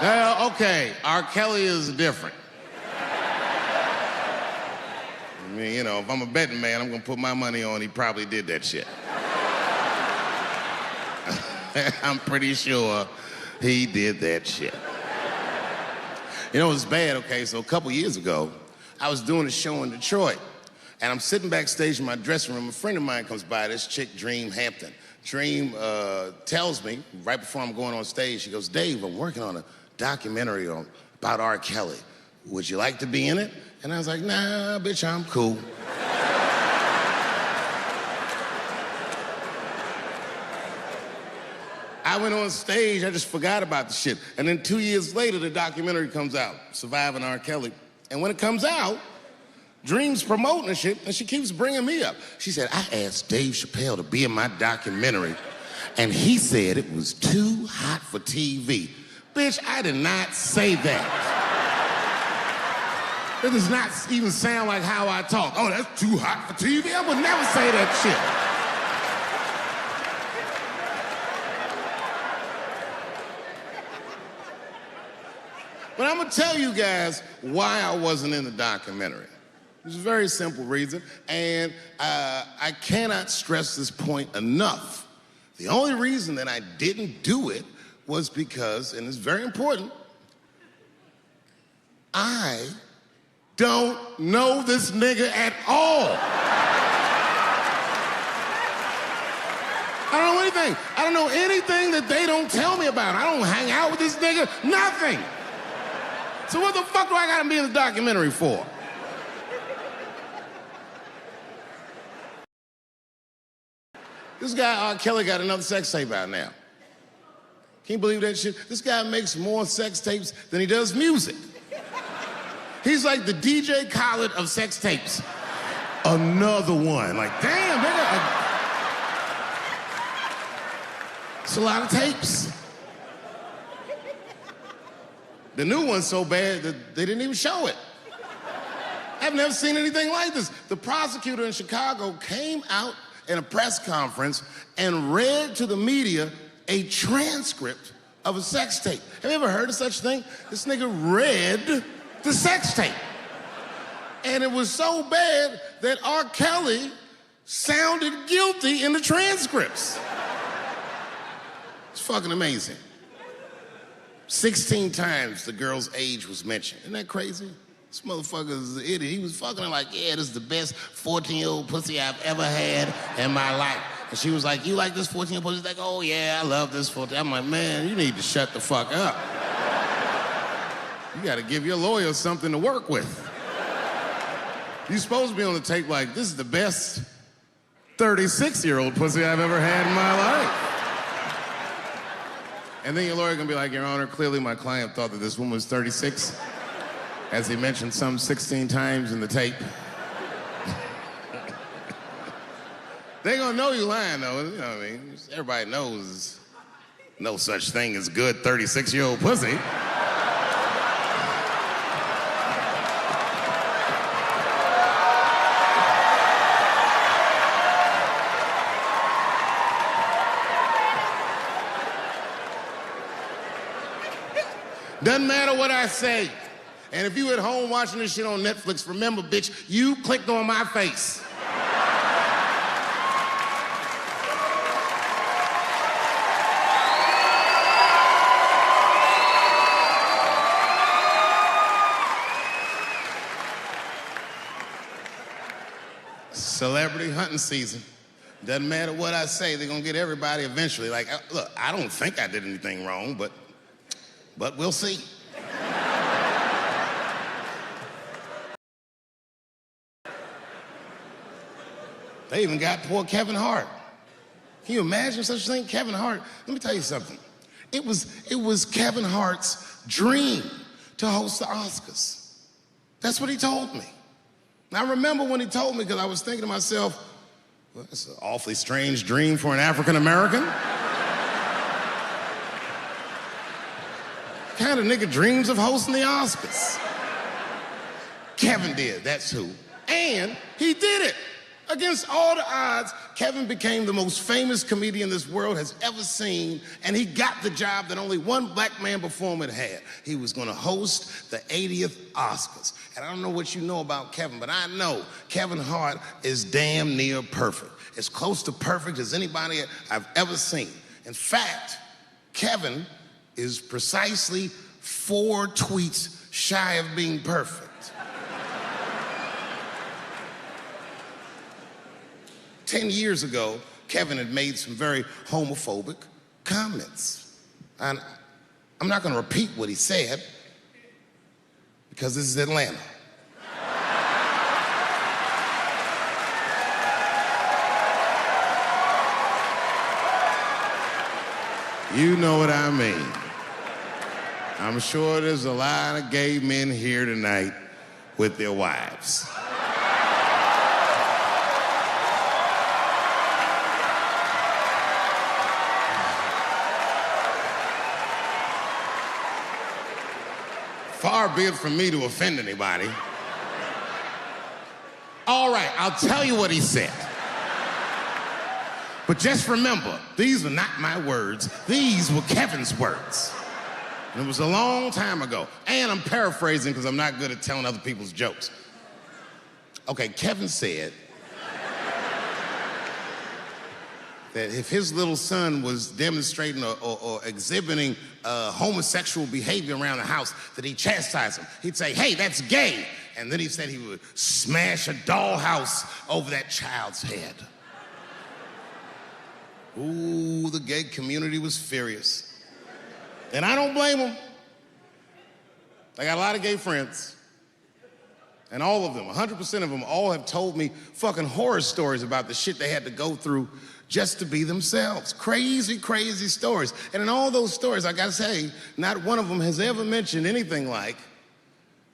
Okay, R. Kelly is different. I mean, you know, if I'm a betting man, I'm gonna put my money on he probably did that shit. I'm pretty sure he did that shit. You know, it was bad, okay? So a couple years ago, I was doing a show in Detroit, and I'm sitting backstage in my dressing room. A friend of mine comes by, this chick, Dream Hampton. Dream tells me, right before I'm going on stage, she goes, Dave, I'm working on a documentary about R. Kelly. Would you like to be in it? And I was like, nah, bitch, I'm cool. I went on stage, I just forgot about the shit. And then 2 years later, the documentary comes out, Surviving R. Kelly. And when it comes out, Dream's promoting the shit, and she keeps bringing me up. She said, I asked Dave Chappelle to be in my documentary, and he said it was too hot for TV. Bitch, I did not say that. It does not even sound like how I talk. Oh, that's too hot for TV? I would never say that shit. But I'm gonna tell you guys why I wasn't in the documentary. There's a very simple reason, and I cannot stress this point enough. The only reason that I didn't do it was because, and it's very important, I don't know this nigga at all. I don't know anything. I don't know anything that they don't tell me about. I don't hang out with this nigga, nothing. So what the fuck do I gotta be in the documentary for? This guy, R. Kelly, got another sex tape out now. Can you believe that shit? This guy makes more sex tapes than he does music. He's like the DJ Khaled of sex tapes. Another one. Like, damn, nigga. It's a lot of tapes. The new one's so bad that they didn't even show it. I've never seen anything like this. The prosecutor in Chicago came out in a press conference and read to the media a transcript of a sex tape. Have you ever heard of such a thing? This nigga read the sex tape. And it was so bad that R. Kelly sounded guilty in the transcripts. It's fucking amazing. 16 times the girl's age was mentioned. Isn't that crazy? This motherfucker's an idiot. He was fucking her like, yeah, this is the best 14-year-old pussy I've ever had in my life. And she was like, you like this 14-year-old pussy? He's like, oh yeah, I love this 14. I'm like, man, you need to shut the fuck up. You gotta give your lawyer something to work with. You're supposed to be on the tape like, this is the best 36-year-old pussy I've ever had in my life. And then your lawyer gonna be like, Your Honor, clearly my client thought that this woman was 36, as he mentioned some 16 times in the tape. They gonna know you lying though, you know what I mean? Everybody knows no such thing as good 36-year-old pussy. Doesn't matter what I say. And if you at home watching this shit on Netflix, remember, bitch, you clicked on my face. Celebrity hunting season. Doesn't matter what I say, they're gonna get everybody eventually. Like, look, I don't think I did anything wrong, but we'll see. They even got poor Kevin Hart. Can you imagine such a thing? Kevin Hart, let me tell you something. It was Kevin Hart's dream to host the Oscars. That's what he told me. And I remember when he told me, because I was thinking to myself, well, that's an awfully strange dream for an African American. Kind of nigga dreams of hosting the Oscars? Kevin did, that's who. And he did it. Against all the odds, Kevin became the most famous comedian this world has ever seen, and he got the job that only one black man before him had had. He was gonna host the 80th Oscars. And I don't know what you know about Kevin, but I know Kevin Hart is damn near perfect. As close to perfect as anybody I've ever seen. In fact, Kevin is precisely 4 tweets shy of being perfect. 10 years ago, Kevin had made some very homophobic comments. And I'm not gonna repeat what he said, because this is Atlanta. You know what I mean. I'm sure there's a lot of gay men here tonight with their wives. Far be it from me to offend anybody. All right, I'll tell you what he said. But just remember, these are not my words. These were Kevin's words. And it was a long time ago. And I'm paraphrasing because I'm not good at telling other people's jokes. Okay, Kevin said that if his little son was demonstrating or exhibiting homosexual behavior around the house, that he'd chastise him. He'd say, hey, that's gay. And then he said he would smash a dollhouse over that child's head. Ooh, the gay community was furious. And I don't blame them. I got a lot of gay friends. And all of them, 100% of them, all have told me fucking horror stories about the shit they had to go through just to be themselves. Crazy, crazy stories. And in all those stories, I gotta say, not one of them has ever mentioned anything like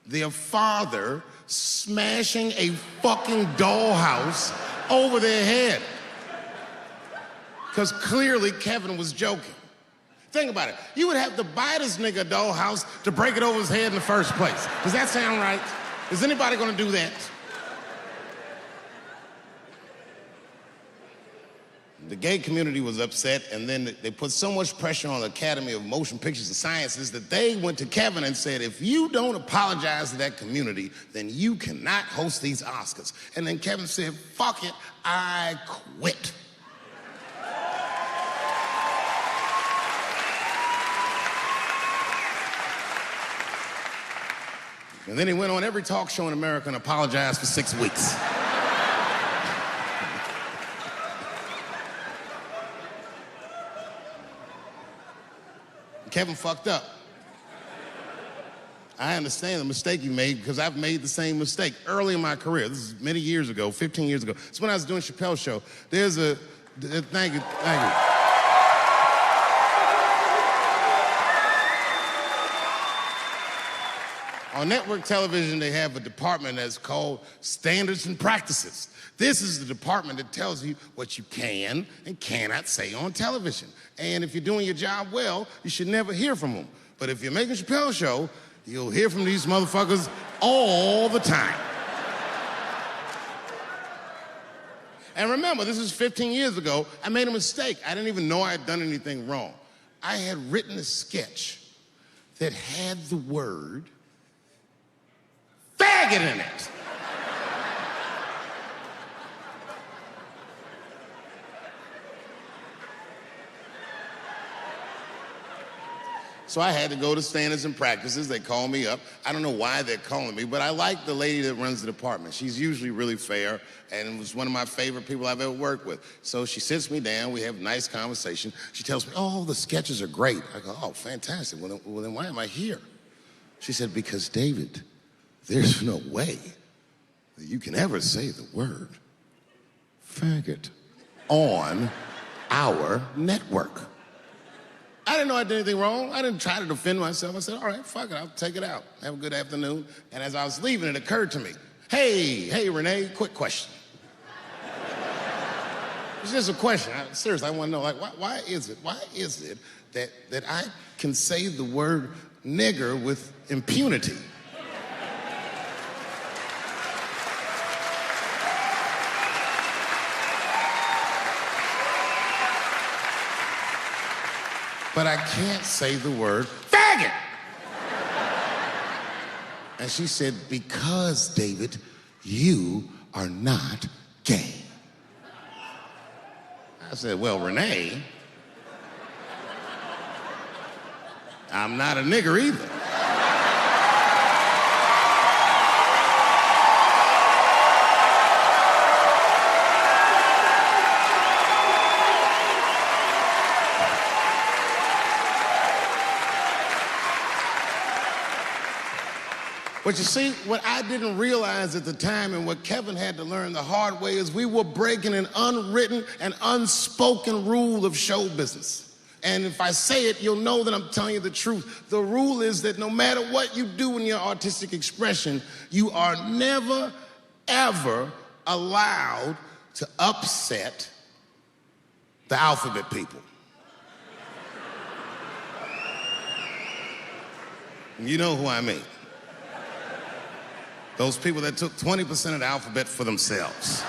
their father smashing a fucking dollhouse over their head. Because clearly Kevin was joking. Think about it. You would have to buy this nigga a dollhouse to break it over his head in the first place. Does that sound right? Is anybody gonna do that? The gay community was upset, and then they put so much pressure on the Academy of Motion Pictures and Sciences that they went to Kevin and said, if you don't apologize to that community, then you cannot host these Oscars. And then Kevin said, fuck it, I quit. And then he went on every talk show in America and apologized for 6 weeks. Kevin fucked up. I understand the mistake he made because I've made the same mistake early in my career. This is many years ago, 15 years ago. It's when I was doing Chappelle's show. There's a, thank you. On network television, they have a department that's called Standards and Practices. This is the department that tells you what you can and cannot say on television. And if you're doing your job well, you should never hear from them. But if you're making Chappelle's show, you'll hear from these motherfuckers all the time. And remember, this is 15 years ago. I made a mistake. I didn't even know I had done anything wrong. I had written a sketch that had the word faggot in it. So I had to go to Standards and Practices. They call me up. I don't know why they're calling me, but I like the lady that runs the department. She's usually really fair and was one of my favorite people I've ever worked with. So she sits me down. We have a nice conversation. She tells me, oh, the sketches are great. I go, oh, fantastic. Well, then why am I here? She said, because, David, there's no way that you can ever say the word faggot on our network. I didn't know I did anything wrong. I didn't try to defend myself. I said, all right, fuck it, I'll take it out. Have a good afternoon. And as I was leaving, it occurred to me, hey, Renee, quick question. It's just a question. Seriously, I want to know, like, why is it that I can say the word nigger with impunity? but I can't say the word faggot. And she said, because, David, you are not gay. I said, well, Renee, I'm not a nigger either. But you see, what I didn't realize at the time and what Kevin had to learn the hard way is we were breaking an unwritten and unspoken rule of show business. And if I say it, you'll know that I'm telling you the truth. The rule is that no matter what you do in your artistic expression, you are never, ever allowed to upset the alphabet people. You know who I mean. Those people that took 20% of the alphabet for themselves.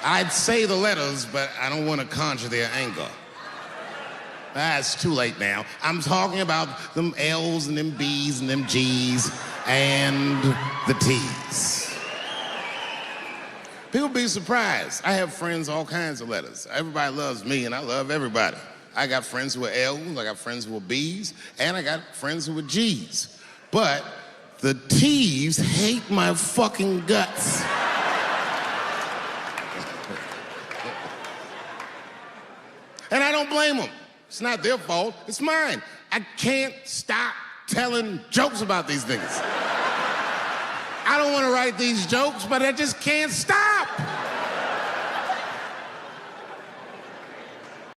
I'd say the letters, but I don't want to conjure their anger. It's too late now. I'm talking about them L's and them B's and them G's and the T's. People be surprised. I have friends, all kinds of letters. Everybody loves me, and I love everybody. I got friends who are L's, I got friends who are B's, and I got friends who are G's. But the T's hate my fucking guts. And I don't blame them. It's not their fault, it's mine. I can't stop telling jokes about these niggas. I don't want to write these jokes, but I just can't stop.